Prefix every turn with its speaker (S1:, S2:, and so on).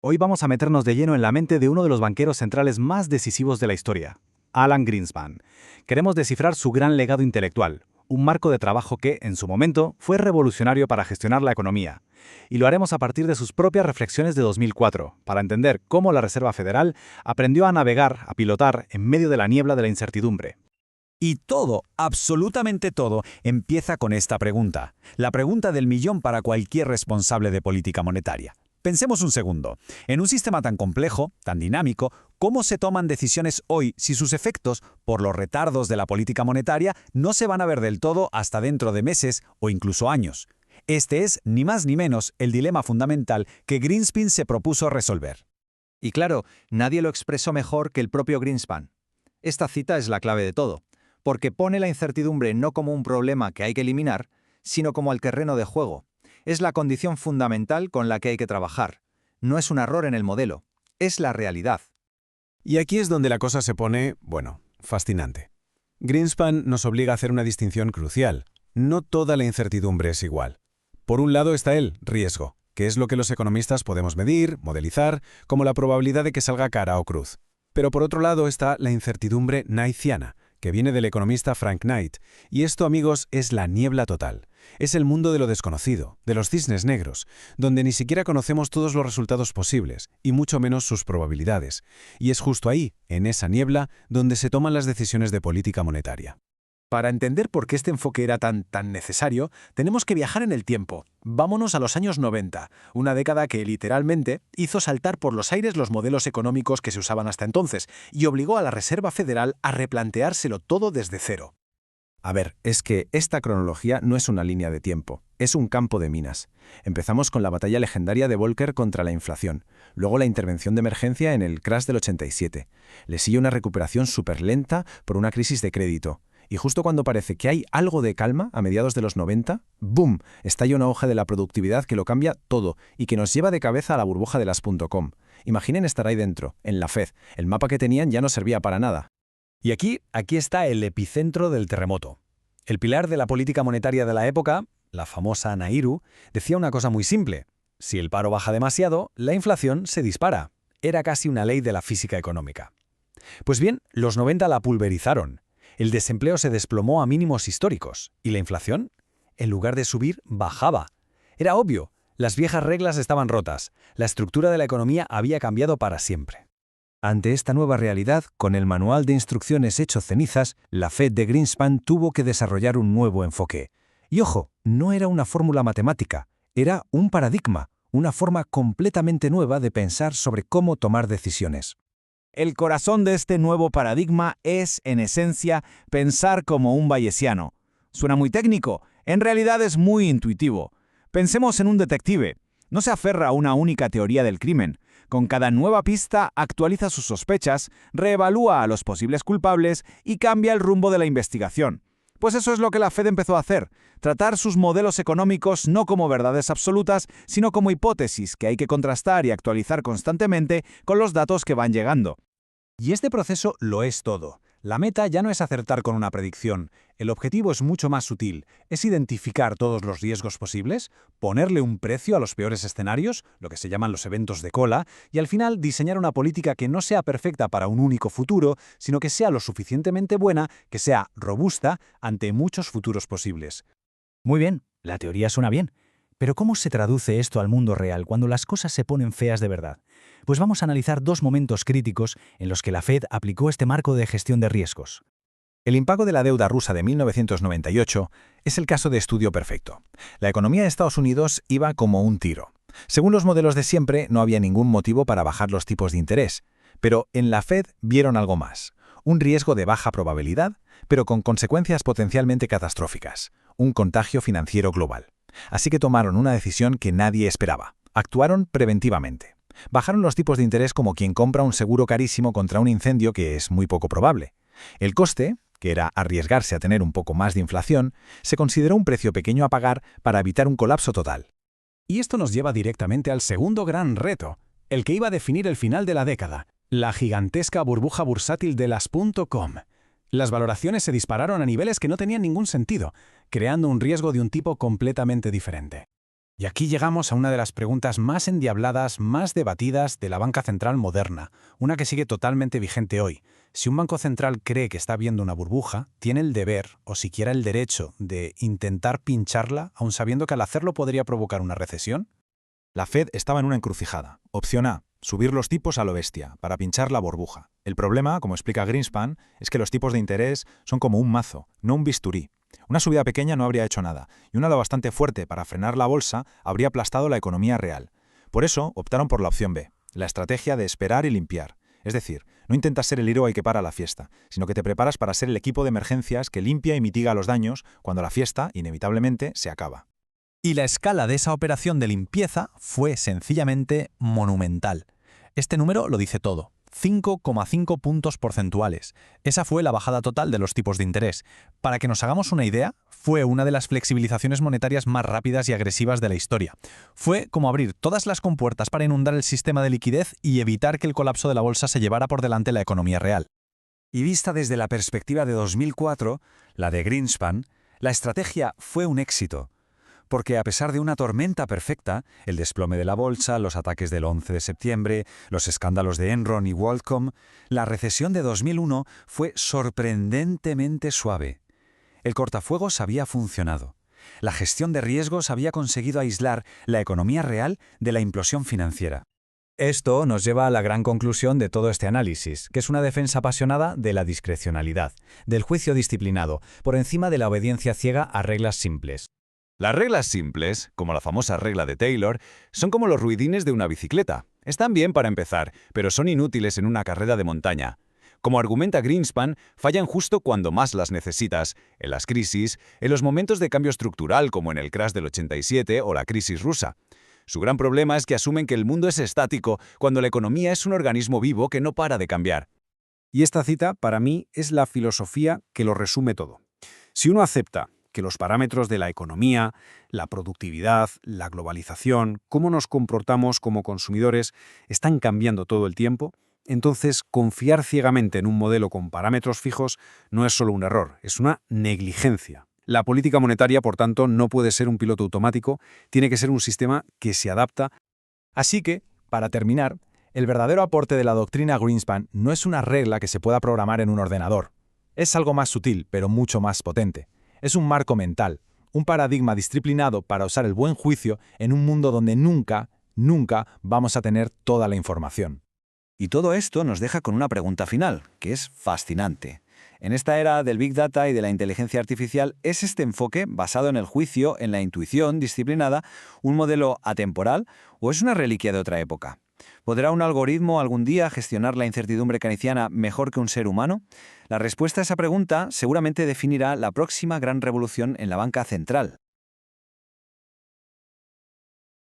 S1: Hoy vamos a meternos de lleno en la mente de uno de los banqueros centrales más decisivos de la historia, Alan Greenspan. Queremos descifrar su gran legado intelectual, un marco de trabajo que, en su momento, fue revolucionario para gestionar la economía. Y lo haremos a partir de sus propias reflexiones de 2004, para entender cómo la Reserva Federal aprendió a navegar, a pilotar, en medio de la niebla de la incertidumbre.
S2: Y todo, absolutamente todo, empieza con esta pregunta. La pregunta del millón para cualquier responsable de política monetaria. Pensemos un segundo. En un sistema tan complejo, tan dinámico, ¿cómo se toman decisiones hoy si sus efectos, por los retardos de la política monetaria, no se van a ver del todo hasta dentro de meses o incluso años? Este es, ni más ni menos, el dilema fundamental que Greenspan se propuso resolver.
S3: Y claro, nadie lo expresó mejor que el propio Greenspan. Esta cita es la clave de todo, porque pone la incertidumbre no como un problema que hay que eliminar, sino como el terreno de juego. Es la condición fundamental con la que hay que trabajar. No es un error en el modelo, es la realidad.
S4: Y aquí es donde la cosa se pone, fascinante. Greenspan nos obliga a hacer una distinción crucial. No toda la incertidumbre es igual. Por un lado está el riesgo, que es lo que los economistas podemos medir, modelizar, como la probabilidad de que salga cara o cruz. Pero por otro lado está la incertidumbre knightiana, que viene del economista Frank Knight, y esto, amigos, es la niebla total. Es el mundo de lo desconocido, de los cisnes negros, donde ni siquiera conocemos todos los resultados posibles, y mucho menos sus probabilidades. Y es justo ahí, en esa niebla, donde se toman las decisiones de política monetaria.
S5: Para entender por qué este enfoque era tan necesario, tenemos que viajar en el tiempo. Vámonos a los años 90, una década que literalmente hizo saltar por los aires los modelos económicos que se usaban hasta entonces y obligó a la Reserva Federal a replanteárselo todo desde cero.
S6: A ver, es que esta cronología no es una línea de tiempo, es un campo de minas. Empezamos con la batalla legendaria de Volcker contra la inflación, luego la intervención de emergencia en el crash del 87. Le sigue una recuperación súper lenta por una crisis de crédito. Y justo cuando parece que hay algo de calma, a mediados de los 90, ¡boom!, estalla una hoja de la productividad que lo cambia todo y que nos lleva de cabeza a la burbuja de las .com. Imaginen estar ahí dentro, en la Fed. El mapa que tenían ya no servía para nada.
S2: Y aquí está el epicentro del terremoto. El pilar de la política monetaria de la época, la famosa Nairu, decía una cosa muy simple. Si el paro baja demasiado, la inflación se dispara. Era casi una ley de la física económica. Pues bien, los 90 la pulverizaron. El desempleo se desplomó a mínimos históricos y la inflación, en lugar de subir, bajaba. Era obvio, las viejas reglas estaban rotas, la estructura de la economía había cambiado para siempre.
S6: Ante esta nueva realidad, con el manual de instrucciones hecho cenizas, la Fed de Greenspan tuvo que desarrollar un nuevo enfoque. Y ojo, no era una fórmula matemática, era un paradigma, una forma completamente nueva de pensar sobre cómo tomar decisiones.
S7: El corazón de este nuevo paradigma es, en esencia, pensar como un bayesiano. Suena muy técnico, en realidad es muy intuitivo. Pensemos en un detective. No se aferra a una única teoría del crimen. Con cada nueva pista actualiza sus sospechas, reevalúa a los posibles culpables y cambia el rumbo de la investigación. Pues eso es lo que la Fed empezó a hacer, tratar sus modelos económicos no como verdades absolutas, sino como hipótesis que hay que contrastar y actualizar constantemente con los datos que van llegando.
S1: Y este proceso lo es todo. La meta ya no es acertar con una predicción. El objetivo es mucho más sutil. Es identificar todos los riesgos posibles, ponerle un precio a los peores escenarios, lo que se llaman los eventos de cola, y al final diseñar una política que no sea perfecta para un único futuro, sino que sea lo suficientemente buena, que sea robusta ante muchos futuros posibles.
S8: Muy bien, la teoría suena bien. Pero ¿cómo se traduce esto al mundo real cuando las cosas se ponen feas de verdad? Pues vamos a analizar dos momentos críticos en los que la Fed aplicó este marco de gestión de riesgos.
S6: El impago de la deuda rusa de 1998 es el caso de estudio perfecto. La economía de Estados Unidos iba como un tiro. Según los modelos de siempre, no había ningún motivo para bajar los tipos de interés. Pero en la Fed vieron algo más. Un riesgo de baja probabilidad, pero con consecuencias potencialmente catastróficas. Un contagio financiero global. Así que tomaron una decisión que nadie esperaba. Actuaron preventivamente. Bajaron los tipos de interés como quien compra un seguro carísimo contra un incendio que es muy poco probable. El coste, que era arriesgarse a tener un poco más de inflación, se consideró un precio pequeño a pagar para evitar un colapso total.
S5: Y esto nos lleva directamente al segundo gran reto, el que iba a definir el final de la década, la gigantesca burbuja bursátil de las .com. Las valoraciones se dispararon a niveles que no tenían ningún sentido, creando un riesgo de un tipo completamente diferente. Y aquí llegamos a una de las preguntas más endiabladas, más debatidas de la banca central moderna, una que sigue totalmente vigente hoy. Si un banco central cree que está viendo una burbuja, tiene el deber, o siquiera el derecho, de intentar pincharla, aun sabiendo que al hacerlo podría provocar una recesión.
S6: La Fed estaba en una encrucijada. Opción A, subir los tipos a lo bestia, para pinchar la burbuja. El problema, como explica Greenspan, es que los tipos de interés son como un mazo, no un bisturí. Una subida pequeña no habría hecho nada, y una bastante fuerte para frenar la bolsa habría aplastado la economía real. Por eso optaron por la opción B, la estrategia de esperar y limpiar. Es decir, no intentas ser el héroe que para la fiesta, sino que te preparas para ser el equipo de emergencias que limpia y mitiga los daños cuando la fiesta, inevitablemente, se acaba.
S2: Y la escala de esa operación de limpieza fue sencillamente monumental. Este número lo dice todo. 5,5 puntos porcentuales. Esa fue la bajada total de los tipos de interés. Para que nos hagamos una idea, fue una de las flexibilizaciones monetarias más rápidas y agresivas de la historia. Fue como abrir todas las compuertas para inundar el sistema de liquidez y evitar que el colapso de la bolsa se llevara por delante la economía real.
S9: Y vista desde la perspectiva de 2004, la de Greenspan, la estrategia fue un éxito. Porque a pesar de una tormenta perfecta, el desplome de la bolsa, los ataques del 11 de septiembre, los escándalos de Enron y WorldCom, la recesión de 2001 fue sorprendentemente suave. El cortafuegos había funcionado. La gestión de riesgos había conseguido aislar la economía real de la implosión financiera.
S2: Esto nos lleva a la gran conclusión de todo este análisis, que es una defensa apasionada de la discrecionalidad, del juicio disciplinado, por encima de la obediencia ciega a reglas simples.
S1: Las reglas simples, como la famosa regla de Taylor, son como los ruidines de una bicicleta. Están bien para empezar, pero son inútiles en una carrera de montaña. Como argumenta Greenspan, fallan justo cuando más las necesitas, en las crisis, en los momentos de cambio estructural como en el crash del 87 o la crisis rusa. Su gran problema es que asumen que el mundo es estático cuando la economía es un organismo vivo que no para de cambiar.
S5: Y esta cita, para mí, es la filosofía que lo resume todo. Si uno acepta que los parámetros de la economía, la productividad, la globalización, cómo nos comportamos como consumidores, están cambiando todo el tiempo, entonces confiar ciegamente en un modelo con parámetros fijos no es solo un error, es una negligencia. La política monetaria, por tanto, no puede ser un piloto automático, tiene que ser un sistema que se adapta.
S2: Así que, para terminar, el verdadero aporte de la doctrina Greenspan no es una regla que se pueda programar en un ordenador. Es algo más sutil, pero mucho más potente. Es un marco mental, un paradigma disciplinado para usar el buen juicio en un mundo donde nunca vamos a tener toda la información.
S9: Y todo esto nos deja con una pregunta final, que es fascinante. En esta era del Big Data y de la inteligencia artificial, ¿es este enfoque, basado en el juicio, en la intuición disciplinada, un modelo atemporal o es una reliquia de otra época? ¿Podrá un algoritmo algún día gestionar la incertidumbre keynesiana mejor que un ser humano? La respuesta a esa pregunta seguramente definirá la próxima gran revolución en la banca central.